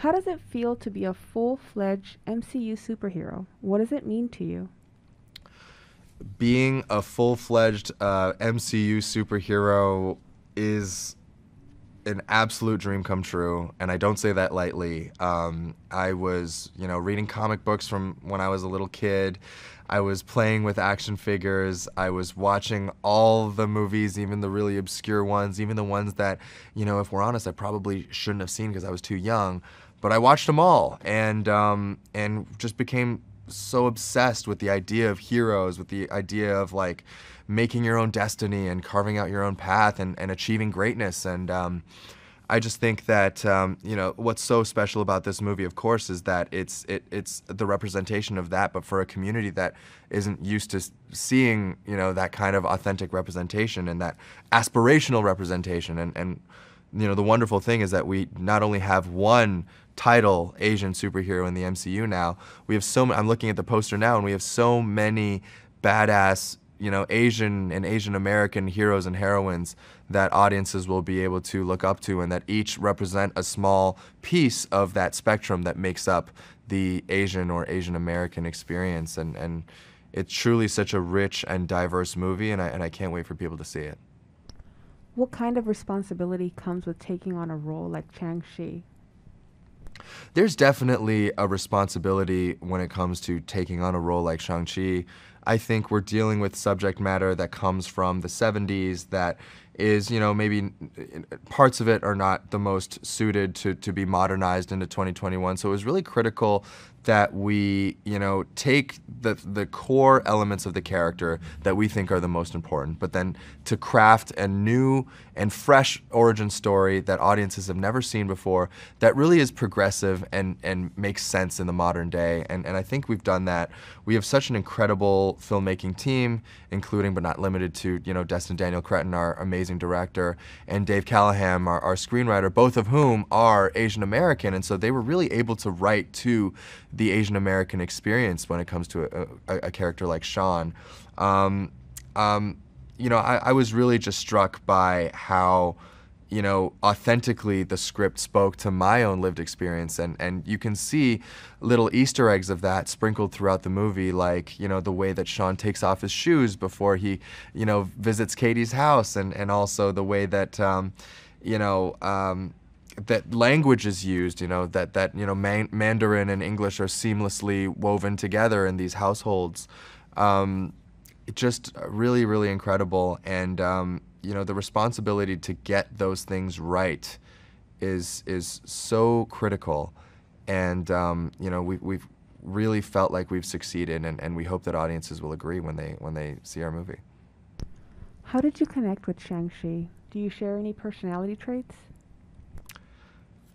How does it feel to be a full-fledged MCU superhero? What does it mean to you? Being a full-fledged MCU superhero is an absolute dream come true, and I don't say that lightly. I was, reading comic books from when I was a little kid. I was playing with action figures. I was watching all the movies, even the really obscure ones, even the ones that, if we're honest, I probably shouldn't have seen because I was too young. But I watched them all, and just became so obsessed with the idea of heroes, with the idea of like making your own destiny and carving out your own path and achieving greatness. And I just think that what's so special about this movie, of course, is that it's the representation of that, but for a community that isn't used to seeing that kind of authentic representation and that aspirational representation. And the wonderful thing is that we not only have one title Asian superhero in the MCU now, we have I'm looking at the poster now, and we have so many badass Asian and Asian American heroes and heroines that audiences will be able to look up to, and that each represent a small piece of that spectrum that makes up the Asian or Asian American experience. And it's truly such a rich and diverse movie, and I can't wait for people to see it. What kind of responsibility comes with taking on a role like Shang-Chi? There's definitely a responsibility when it comes to taking on a role like Shang-Chi. I think we're dealing with subject matter that comes from the 70s that is, maybe parts of it are not the most suited to be modernized into 2021. So it was really critical that we, take the core elements of the character that we think are the most important, but then to craft a new and fresh origin story that audiences have never seen before that really is progressive and makes sense in the modern day. And I think we've done that. We have such an incredible filmmaking team, including but not limited to, Destin Daniel Cretton, our amazing director, and Dave Callahan, our screenwriter, both of whom are Asian American. And so they were really able to write to the Asian American experience when it comes to a character like Sean. I was really just struck by how, authentically the script spoke to my own lived experience. And you can see little Easter eggs of that sprinkled throughout the movie, like, the way that Sean takes off his shoes before he, visits Katie's house, and also the way that, that language is used, Mandarin and English are seamlessly woven together in these households. Just really, really incredible. And, the responsibility to get those things right is so critical. And, we've really felt like we've succeeded, and we hope that audiences will agree when they see our movie. How did you connect with Shang-Chi? Do you share any personality traits?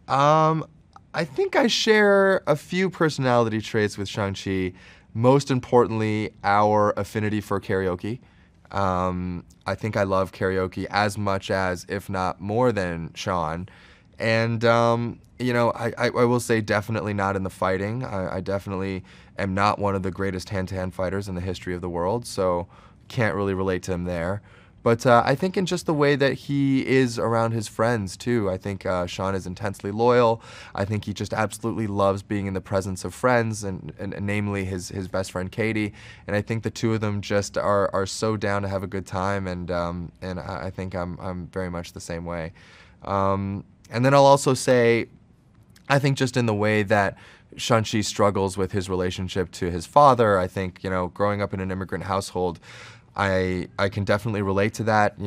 I think I share a few personality traits with Shang-Chi. Most importantly, our affinity for karaoke. I think I love karaoke as much as, if not more than, Sean. And, I will say definitely not in the fighting. I definitely am not one of the greatest hand-to-hand fighters in the history of the world, so can't really relate to him there. But I think in just the way that he is around his friends, too. I think Sean is intensely loyal. I think he just absolutely loves being in the presence of friends, and namely his best friend, Katie. And I think the two of them just are so down to have a good time, and I think I'm very much the same way. And then I'll also say, I think just in the way that Shang-Chi struggles with his relationship to his father, I think, growing up in an immigrant household, I can definitely relate to that,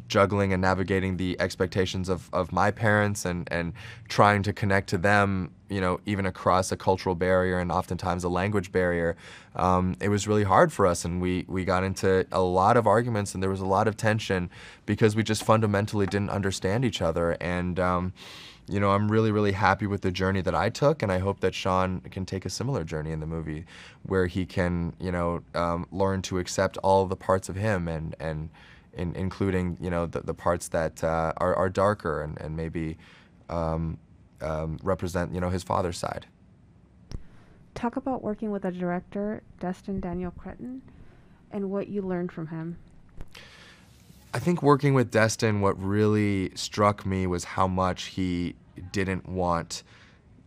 juggling and navigating the expectations of my parents and trying to connect to them, even across a cultural barrier and oftentimes a language barrier. It was really hard for us, and we got into a lot of arguments, and there was a lot of tension because we just fundamentally didn't understand each other. And I'm really, really happy with the journey that I took, and I hope that Sean can take a similar journey in the movie where he can, learn to accept all of the parts of him and including, the parts that are darker and maybe represent, his father's side. Talk about working with a director, Destin Daniel Cretton, and what you learned from him. I think working with Destin, what really struck me was how much he didn't want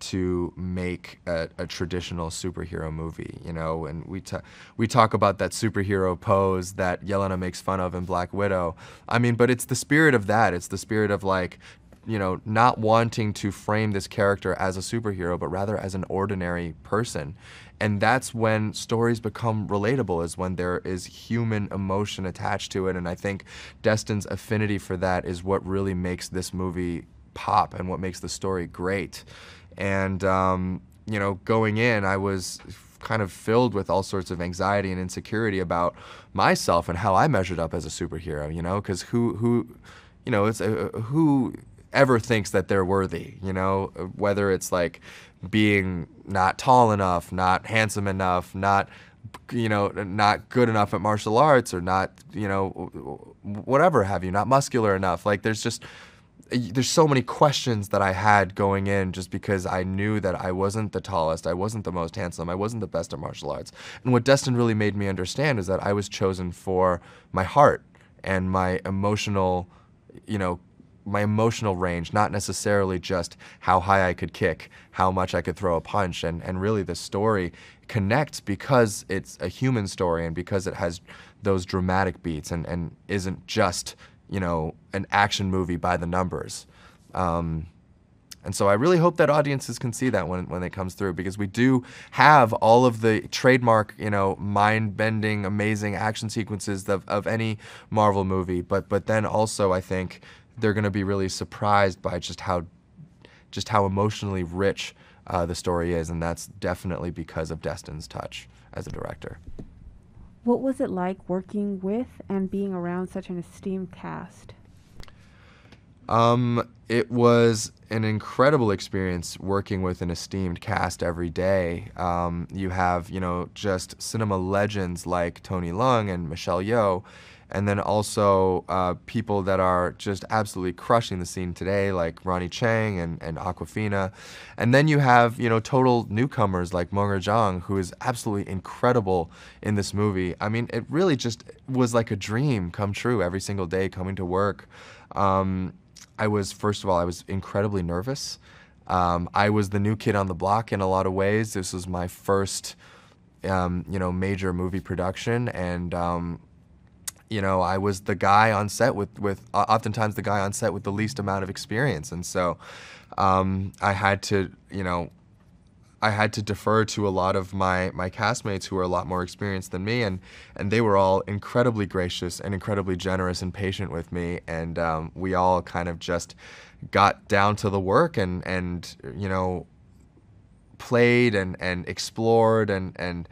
to make a traditional superhero movie, you know, and we talk about that superhero pose that Yelena makes fun of in Black Widow. I mean, but it's the spirit of that. It's the spirit of, like, you know, not wanting to frame this character as a superhero, but rather as an ordinary person. And that's when stories become relatable, is when there is human emotion attached to it. And I think Destin's affinity for that is what really makes this movie pop and what makes the story great. And, you know, going in, I was kind of filled with all sorts of anxiety and insecurity about myself and how I measured up as a superhero, you know, because who, you know, who ever thinks that they're worthy, you know, whether it's like being not tall enough, not handsome enough, not, you know, not good enough at martial arts, or not, you know, whatever have you, not muscular enough. Like, there's so many questions that I had going in, just because I knew that I wasn't the tallest, I wasn't the most handsome, I wasn't the best at martial arts. And what Destin really made me understand is that I was chosen for my heart and my emotional, you know, my emotional range, not necessarily just how high I could kick, how much I could throw a punch. And really the story connects because it's a human story and because it has those dramatic beats and isn't just, you know, an action movie by the numbers. And so I really hope that audiences can see that when it comes through, because we do have all of the trademark, you know, mind-bending, amazing action sequences of any Marvel movie. But then also I think they're going to be really surprised by just how emotionally rich the story is, and that's definitely because of Destin's touch as a director. What was it like working with and being around such an esteemed cast? It was an incredible experience working with an esteemed cast every day. You have, you know, just cinema legends like Tony Leung and Michelle Yeoh, and then also people that are just absolutely crushing the scene today, like Ronnie Chang and Awkwafina. And then you have, you know, total newcomers like Mong Zhang, who is absolutely incredible in this movie. I mean, it really just was like a dream come true every single day coming to work. First of all, I was incredibly nervous. I was the new kid on the block in a lot of ways. This was my first, you know, major movie production, and you know, I was the guy on set with oftentimes the guy on set with the least amount of experience, and so I had to, you know, I had to defer to a lot of my castmates who were a lot more experienced than me, and they were all incredibly gracious and incredibly generous and patient with me, and we all kind of just got down to the work and you know, played and explored and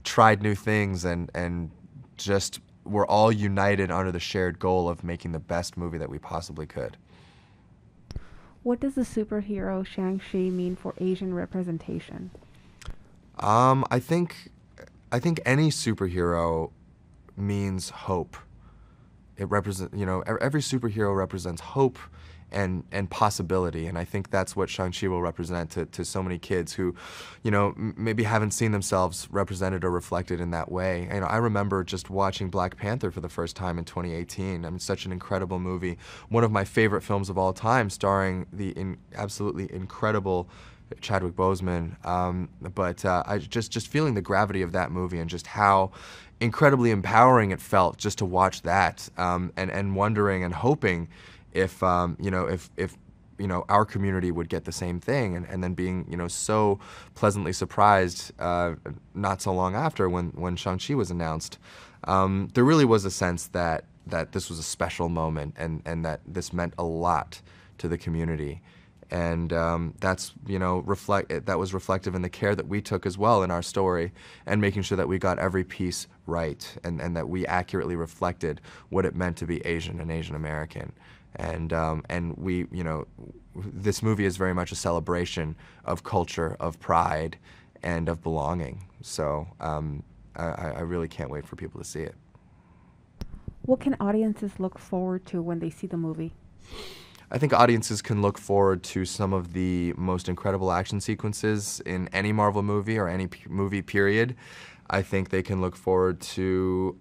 tried new things and just were all united under the shared goal of making the best movie that we possibly could. What does the superhero Shang-Chi mean for Asian representation? I think any superhero means hope. It represents, you know, every superhero represents hope and possibility, and I think that's what Shang-Chi will represent to so many kids who, you know, maybe haven't seen themselves represented or reflected in that way. You know, I remember just watching Black Panther for the first time in 2018. I mean, such an incredible movie, one of my favorite films of all time, starring the absolutely incredible Chadwick Boseman. I just feeling the gravity of that movie and just how incredibly empowering it felt just to watch that, and wondering and hoping if you know, if you know, our community would get the same thing, and then being, you know, so pleasantly surprised not so long after when Shang-Chi was announced. There really was a sense that this was a special moment and that this meant a lot to the community. And that's, you know, that was reflective in the care that we took as well in our story, and making sure that we got every piece right, and that we accurately reflected what it meant to be Asian and Asian American. And we, you know, this movie is very much a celebration of culture, of pride, and of belonging. So I really can't wait for people to see it. What can audiences look forward to when they see the movie? I think audiences can look forward to some of the most incredible action sequences in any Marvel movie or any movie period. I think they can look forward to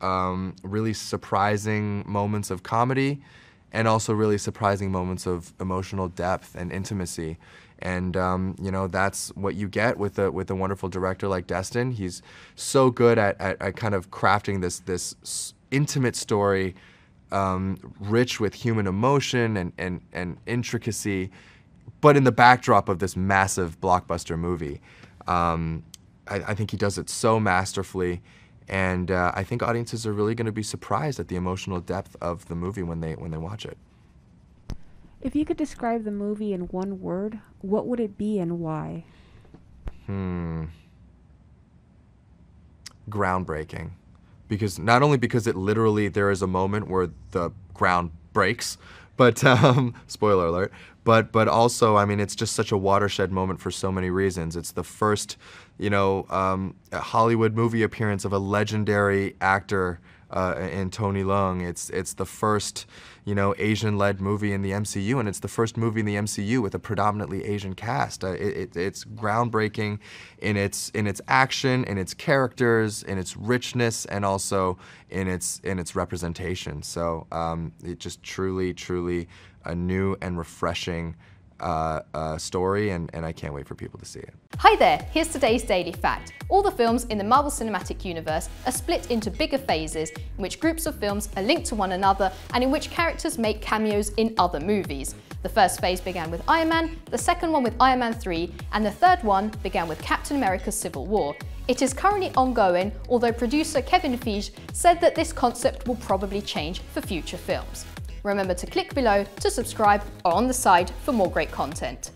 really surprising moments of comedy, and also really surprising moments of emotional depth and intimacy And you know, that's what you get with a wonderful director like Destin. He's so good at kind of crafting this intimate story, rich with human emotion and intricacy, but in the backdrop of this massive blockbuster movie. I think he does it so masterfully, and I think audiences are really going to be surprised at the emotional depth of the movie when they watch it. If you could describe the movie in one word, what would it be and why? Groundbreaking. Because not only because it literally, there is a moment where the ground breaks, but spoiler alert, but also, I mean, it's just such a watershed moment for so many reasons. It's the first, you know, Hollywood movie appearance of a legendary actor in Tony Leung. It's the first, you know, Asian-led movie in the MCU, and it's the first movie in the MCU with a predominantly Asian cast. It's groundbreaking in its action, in its characters, in its richness, and also in its representation. So it just truly a new and refreshing story, and I can't wait for people to see it. Hi there, here's today's Daily Fact. All the films in the Marvel Cinematic Universe are split into bigger phases in which groups of films are linked to one another and in which characters make cameos in other movies. The first phase began with Iron Man, the second one with Iron Man 3, and the third one began with Captain America's Civil War. It is currently ongoing, although producer Kevin Feige said that this concept will probably change for future films. Remember to click below to subscribe or on the side for more great content.